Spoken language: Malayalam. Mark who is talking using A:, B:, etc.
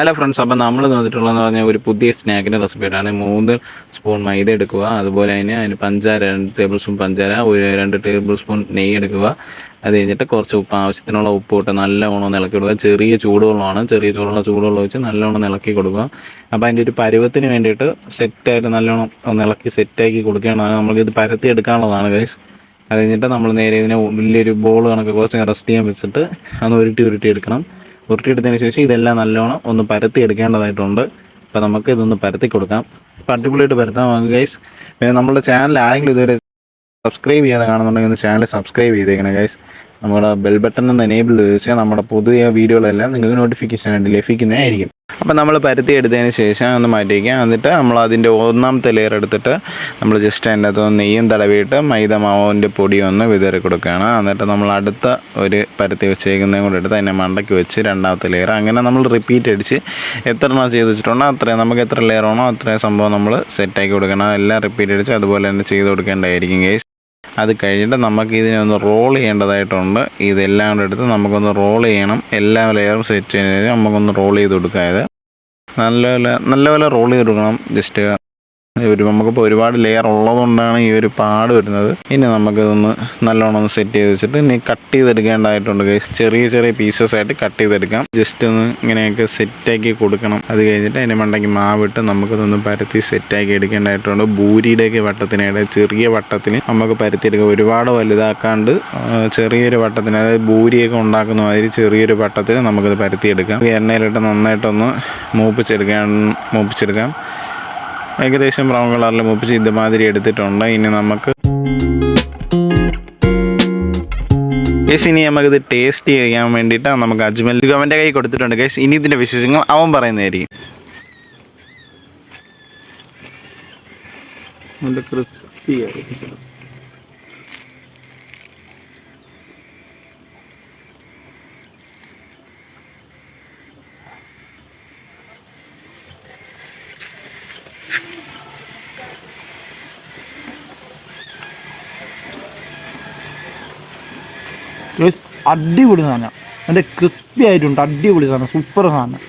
A: ഹലോ ഫ്രണ്ട്സ്, അപ്പോൾ നമ്മൾ തന്നിട്ടുള്ളതെന്ന് പറഞ്ഞാൽ ഒരു പുതിയ സ്നാക്കിൻ്റെ റെസിപ്പിയാണ്. 3 സ്പൂൺ മൈദ എടുക്കുക, അതുപോലെ തന്നെ അതിന് പഞ്ചാര 2 ടേബിൾ സ്പൂൺ പഞ്ചാര, ഒരു 2 ടേബിൾ സ്പൂൺ നെയ്യ് എടുക്കുക. അത് കഴിഞ്ഞിട്ട് കുറച്ച് ഉപ്പ്, ആവശ്യത്തിനുള്ള ഉപ്പ് ഇട്ട് നല്ലവണ്ണം ഇളക്കി കൊടുക്കുക. ചെറിയ ചൂടുവെള്ളമാണ്, ചൂടുവെള്ളം വെച്ച് നല്ലവണ്ണം ഇളക്കി കൊടുക്കുക. അപ്പോൾ അതിൻ്റെ ഒരു പരുവത്തിന് വേണ്ടിയിട്ട് സെറ്റായിട്ട് നല്ലോണം ഒന്ന് ഇളക്കി സെറ്റാക്കി കൊടുക്കുകയാണ്. നമുക്കിത് പരത്തി എടുക്കാനുള്ളതാണ് ഗൈസ്. അത് കഴിഞ്ഞിട്ട് നമ്മൾ നേരെ ഇതിനെ വലിയൊരു ബോൾ കണക്ക് കുറച്ച് റെസ്റ്റ് ചെയ്യാൻ വെച്ചിട്ട് അന്ന് ഉരുട്ടി എടുക്കണം. ഉരുട്ടിയെടുത്തതിന് ശേഷം ഇതെല്ലാം നല്ലോണം ഒന്ന് പരത്തി എടുക്കേണ്ടതായിട്ടുണ്ട്. അപ്പോൾ നമുക്ക് ഇതൊന്ന് പരത്തി കൊടുക്കാം. അപ്പോൾ അടിപൊളിയായിട്ട് പരത്താം ഗൈസ്. പിന്നെ നമ്മുടെ ചാനൽ ആരെങ്കിലും ഇതുവരെ സബ്സ്ക്രൈബ് ചെയ്യാതെ കാണുന്നുണ്ടെങ്കിൽ ഒന്ന് ചാനൽ സബ്സ്ക്രൈബ് ചെയ്തേക്കണം ഗൈസ്. നമ്മുടെ ബെൽ ബട്ടൺ ഒന്ന് എനേബിൾ ചെയ്ത് വെച്ചാൽ നമ്മുടെ പുതിയ വീഡിയോകളെല്ലാം നിങ്ങൾക്ക് നോട്ടിഫിക്കേഷൻ ആയിട്ട് ലഭിക്കുന്നതായിരിക്കും. അപ്പോൾ നമ്മൾ പരത്തി എടുത്തതിന് ശേഷം ഒന്ന് മാറ്റി വയ്ക്കാം. എന്നിട്ട് നമ്മൾ അതിൻ്റെ ഒന്നാമത്തെ ലെയർ എടുത്തിട്ട് നമ്മൾ ജസ്റ്റ് അതിൻ്റെ അകത്ത് നെയ്യും തടവിയിട്ട് മൈദ മാവിൻ്റെ പൊടി ഒന്ന് വിതറി കൊടുക്കുകയാണ്. എന്നിട്ട് നമ്മൾ അടുത്ത ഒരു പരത്തി വെച്ചേക്കുന്നതും കൂടെ എടുത്ത് അതിനെ മണ്ടയ്ക്ക് വെച്ച് രണ്ടാമത്തെ ലെയർ അങ്ങനെ നമ്മൾ റിപ്പീറ്റ് അടിച്ച് എത്ര എണ്ണം ചെയ്ത് വെച്ചിട്ടുണ്ടോ അത്രയും നമുക്ക് എത്ര ലെയർ ആണോ അത്രയും സംഭവം നമ്മൾ സെറ്റാക്കി കൊടുക്കണം. എല്ലാം റിപ്പീറ്റ് അടിച്ച് അതുപോലെ തന്നെ ചെയ്ത് കൊടുക്കേണ്ടതായിരിക്കും ഗൈസ്. അത് കഴിഞ്ഞിട്ട് നമുക്ക് ഇതിനെ ഒന്ന് റോൾ ചെയ്യേണ്ടതായിട്ടുണ്ട്. ഇതെല്ലാം കൂടെ എടുത്ത് നമുക്കൊന്ന് റോൾ ചെയ്യണം. എല്ലാ ലെയറും സെറ്റ് ചെയ്യുന്നതിന് നമുക്കൊന്ന് റോൾ ചെയ്ത് കൊടുക്കുക. ഇത് നല്ലപോലെ റോൾ ചെയ്ത് കൊടുക്കണം. ജസ്റ്റ് നമുക്കിപ്പോൾ ഒരുപാട് ലെയർ ഉള്ളതുകൊണ്ടാണ് ഈ ഒരു പാട് വരുന്നത്. ഇനി നമുക്കിതൊന്ന് നല്ലോണം ഒന്ന് സെറ്റ് ചെയ്ത് വെച്ചിട്ട് ഇനി കട്ട് ചെയ്തെടുക്കേണ്ടതായിട്ടുണ്ട് ഗൈസ്. ചെറിയ പീസസ് ആയിട്ട് കട്ട് ചെയ്തെടുക്കാം. ജസ്റ്റ് ഒന്ന് ഇങ്ങനെയൊക്കെ സെറ്റാക്കി കൊടുക്കണം. അത് കഴിഞ്ഞിട്ട് അതിൻ്റെ മണ്ടയ്ക്ക് മാവിട്ട് നമുക്കിതൊന്ന് പരത്തി സെറ്റാക്കി എടുക്കേണ്ടതായിട്ടുണ്ട്. ഭൂരിയുടെയൊക്കെ വട്ടത്തിനായിട്ട് ചെറിയ വട്ടത്തിന് നമുക്ക് പരത്തിയെടുക്കാം. ഒരുപാട് വലുതാക്കാണ്ട് ചെറിയൊരു വട്ടത്തിന്, അതായത് ഭൂരിയൊക്കെ ഉണ്ടാക്കുന്ന മാതിരി ചെറിയൊരു വട്ടത്തിന് നമുക്കിത് പരത്തിയെടുക്കാം. എണ്ണയിലിട്ട് നന്നായിട്ടൊന്ന് മൂപ്പിച്ചെടുക്കാം. ഏകദേശം ബ്രൗൺ കളറിൽ മൂപ്പിച്ച് ഇതുമാതിരി എടുത്തിട്ടുണ്ട്. ഇനി നമുക്കിത് ടേസ്റ്റ് ചെയ്യാൻ വേണ്ടിയിട്ട് നമുക്ക് അജ്മൽ അവൻ്റെ കൈ കൊടുത്തിട്ടുണ്ട് ഗൈസ്. ഇനി ഇതിൻ്റെ വിശേഷങ്ങൾ അവൻ പറയുന്നതായിരിക്കും.
B: അടിപൊളി സാധനം, എൻ്റെ ക്രിസ്പി ആയിട്ടുണ്ട്. അടിപൊളി സാധനം, സൂപ്പർ സാധനം.